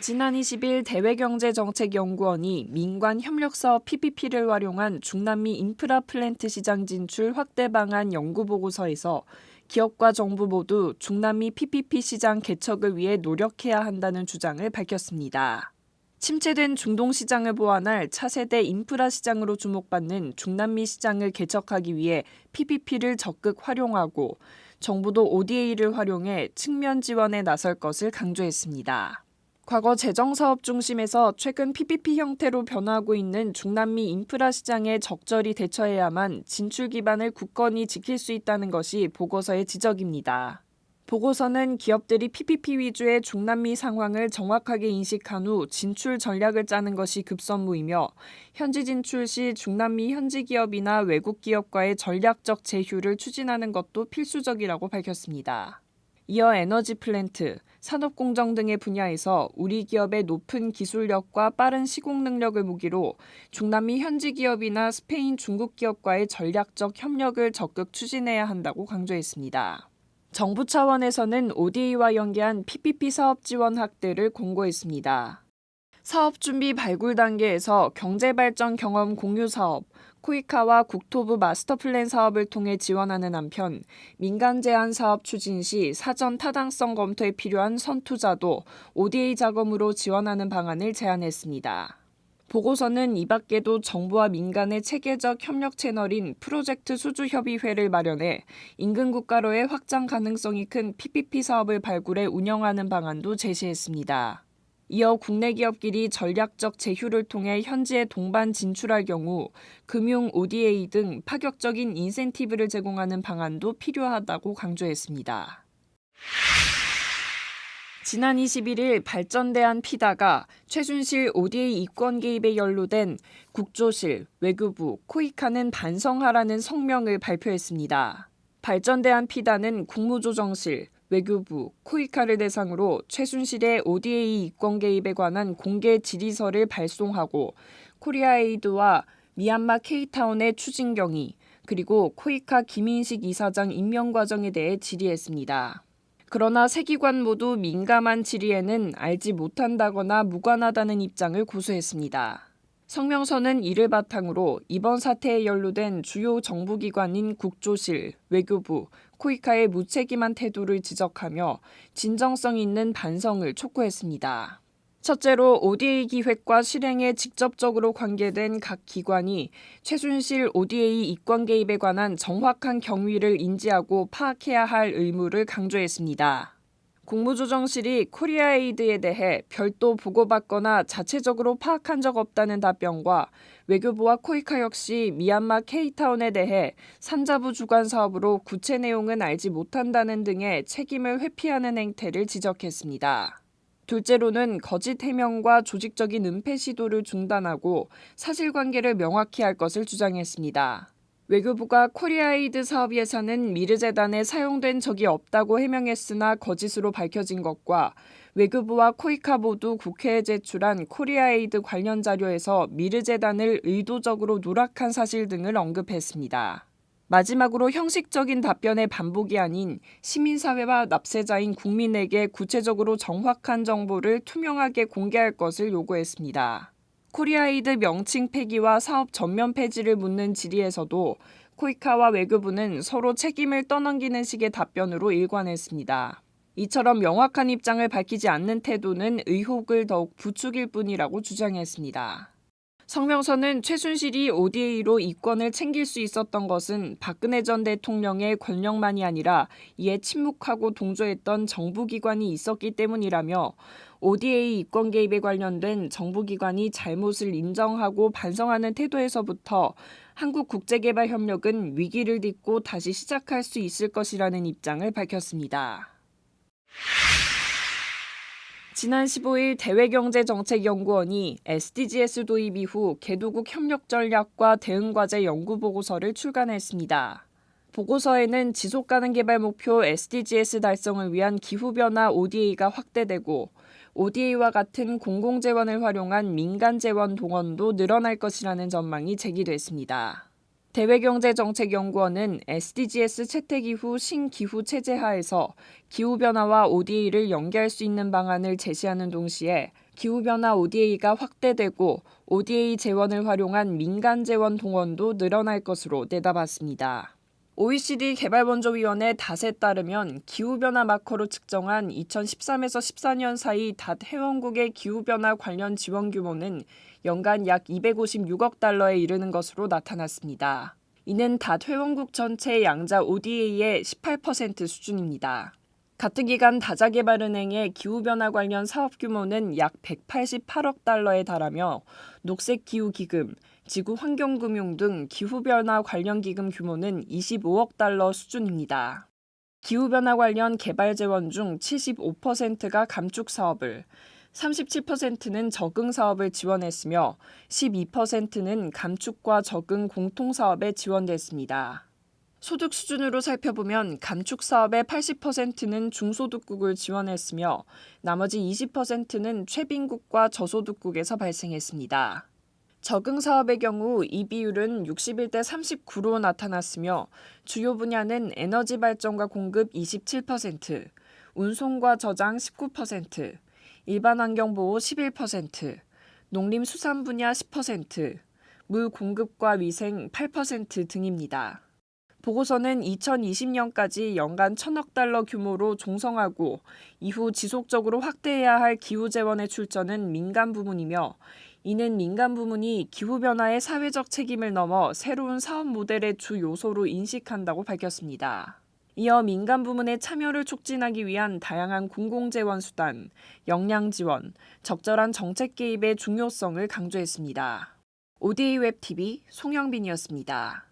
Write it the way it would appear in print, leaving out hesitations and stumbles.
지난 20일 대외경제정책연구원이 민관 협력사업 PPP를 활용한 중남미 인프라 플랜트 시장 진출 확대 방안 연구보고서에서 기업과 정부 모두 중남미 PPP 시장 개척을 위해 노력해야 한다는 주장을 밝혔습니다. 침체된 중동 시장을 보완할 차세대 인프라 시장으로 주목받는 중남미 시장을 개척하기 위해 PPP를 적극 활용하고 정부도 ODA를 활용해 측면 지원에 나설 것을 강조했습니다. 과거 재정사업 중심에서 최근 PPP 형태로 변화하고 있는 중남미 인프라 시장에 적절히 대처해야만 진출 기반을 굳건히 지킬 수 있다는 것이 보고서의 지적입니다. 보고서는 기업들이 PPP 위주의 중남미 상황을 정확하게 인식한 후 진출 전략을 짜는 것이 급선무이며 현지 진출 시 중남미 현지 기업이나 외국 기업과의 전략적 제휴를 추진하는 것도 필수적이라고 밝혔습니다. 이어 에너지 플랜트, 산업공정 등의 분야에서 우리 기업의 높은 기술력과 빠른 시공 능력을 무기로 중남미 현지 기업이나 스페인, 중국 기업과의 전략적 협력을 적극 추진해야 한다고 강조했습니다. 정부 차원에서는 ODA와 연계한 PPP 사업 지원 확대를 공고했습니다. 사업 준비 발굴 단계에서 경제발전 경험 공유 사업, 코이카와 국토부 마스터 플랜 사업을 통해 지원하는 한편 민간 제한 사업 추진 시 사전 타당성 검토에 필요한 선투자도 ODA 자금으로 지원하는 방안을 제안했습니다. 보고서는 이 밖에도 정부와 민간의 체계적 협력 채널인 프로젝트 수주협의회를 마련해 인근 국가로의 확장 가능성이 큰 PPP 사업을 발굴해 운영하는 방안도 제시했습니다. 이어 국내 기업끼리 전략적 제휴를 통해 현지에 동반 진출할 경우 금융 ODA 등 파격적인 인센티브를 제공하는 방안도 필요하다고 강조했습니다. 지난 21일 발전대한 피다가 최순실 ODA 이권 개입에 연루된 국조실, 외교부, 코이카는 반성하라는 성명을 발표했습니다. 발전대한 피다는 국무조정실, 외교부, 코이카를 대상으로 최순실의 ODA 이권 개입에 관한 공개 질의서를 발송하고 코리아에이드와 미얀마 K타운의 추진 경위, 그리고 코이카 김인식 이사장 임명 과정에 대해 질의했습니다. 그러나 세 기관 모두 민감한 질의에는 알지 못한다거나 무관하다는 입장을 고수했습니다. 성명서는 이를 바탕으로 이번 사태에 연루된 주요 정부기관인 국조실, 외교부, 코이카의 무책임한 태도를 지적하며 진정성 있는 반성을 촉구했습니다. 첫째로 ODA 기획과 실행에 직접적으로 관계된 각 기관이 최순실 ODA 이권 개입에 관한 정확한 경위를 인지하고 파악해야 할 의무를 강조했습니다. 국무조정실이 코리아에이드에 대해 별도 보고받거나 자체적으로 파악한 적 없다는 답변과 외교부와 코이카 역시 미얀마 K타운에 대해 산자부 주관 사업으로 구체 내용은 알지 못한다는 등의 책임을 회피하는 행태를 지적했습니다. 둘째로는 거짓 해명과 조직적인 은폐 시도를 중단하고 사실관계를 명확히 할 것을 주장했습니다. 외교부가 코리아에이드 사업 예산은 미르재단에 사용된 적이 없다고 해명했으나 거짓으로 밝혀진 것과 외교부와 코이카 모두 국회에 제출한 코리아에이드 관련 자료에서 미르재단을 의도적으로 누락한 사실 등을 언급했습니다. 마지막으로 형식적인 답변의 반복이 아닌 시민사회와 납세자인 국민에게 구체적으로 정확한 정보를 투명하게 공개할 것을 요구했습니다. 코리아에이드 명칭 폐기와 사업 전면 폐지를 묻는 질의에서도 코이카와 외교부는 서로 책임을 떠넘기는 식의 답변으로 일관했습니다. 이처럼 명확한 입장을 밝히지 않는 태도는 의혹을 더욱 부추길 뿐이라고 주장했습니다. 성명서는 최순실이 ODA로 이권을 챙길 수 있었던 것은 박근혜 전 대통령의 권력만이 아니라 이에 침묵하고 동조했던 정부기관이 있었기 때문이라며 ODA 이권 개입에 관련된 정부기관이 잘못을 인정하고 반성하는 태도에서부터 한국국제개발협력은 위기를 딛고 다시 시작할 수 있을 것이라는 입장을 밝혔습니다. 지난 15일 대외경제정책연구원이 SDGs 도입 이후 개도국 협력 전략과 대응과제 연구보고서를 출간했습니다. 보고서에는 지속가능 개발 목표 SDGs 달성을 위한 기후변화 ODA가 확대되고 ODA와 같은 공공재원을 활용한 민간재원 동원도 늘어날 것이라는 전망이 제기됐습니다. 대외경제정책연구원은 SDGs 채택 이후 신기후 체제 하에서 기후변화와 ODA를 연계할 수 있는 방안을 제시하는 동시에 기후변화 ODA가 확대되고 ODA 재원을 활용한 민간 재원 동원도 늘어날 것으로 내다봤습니다. OECD 개발원조위원회 닷에 따르면 기후변화 마커로 측정한 2013에서 14년 사이 닷 회원국의 기후변화 관련 지원 규모는 연간 약 256억 달러에 이르는 것으로 나타났습니다. 이는 닷 회원국 전체 양자 ODA의 18% 수준입니다. 같은 기간 다자개발은행의 기후변화 관련 사업 규모는 약 188억 달러에 달하며 녹색기후기금, 지구환경금융 등 기후변화 관련 기금 규모는 25억 달러 수준입니다. 기후변화 관련 개발 재원 중 75%가 감축 사업을, 37%는 적응 사업을 지원했으며 12%는 감축과 적응 공통 사업에 지원됐습니다. 소득 수준으로 살펴보면 감축 사업의 80%는 중소득국을 지원했으며 나머지 20%는 최빈국과 저소득국에서 발생했습니다. 적응 사업의 경우 이 비율은 61대 39로 나타났으며 주요 분야는 에너지 발전과 공급 27%, 운송과 저장 19%, 일반 환경보호 11%, 농림수산 분야 10%, 물 공급과 위생 8% 등입니다. 보고서는 2020년까지 연간 1,000억 달러 규모로 종성하고 이후 지속적으로 확대해야 할 기후 재원의 출처는 민간 부문이며 이는 민간 부문이 기후변화의 사회적 책임을 넘어 새로운 사업 모델의 주 요소로 인식한다고 밝혔습니다. 이어 민간 부문의 참여를 촉진하기 위한 다양한 공공재원 수단, 역량 지원, 적절한 정책 개입의 중요성을 강조했습니다. ODA 웹TV 송영빈이었습니다.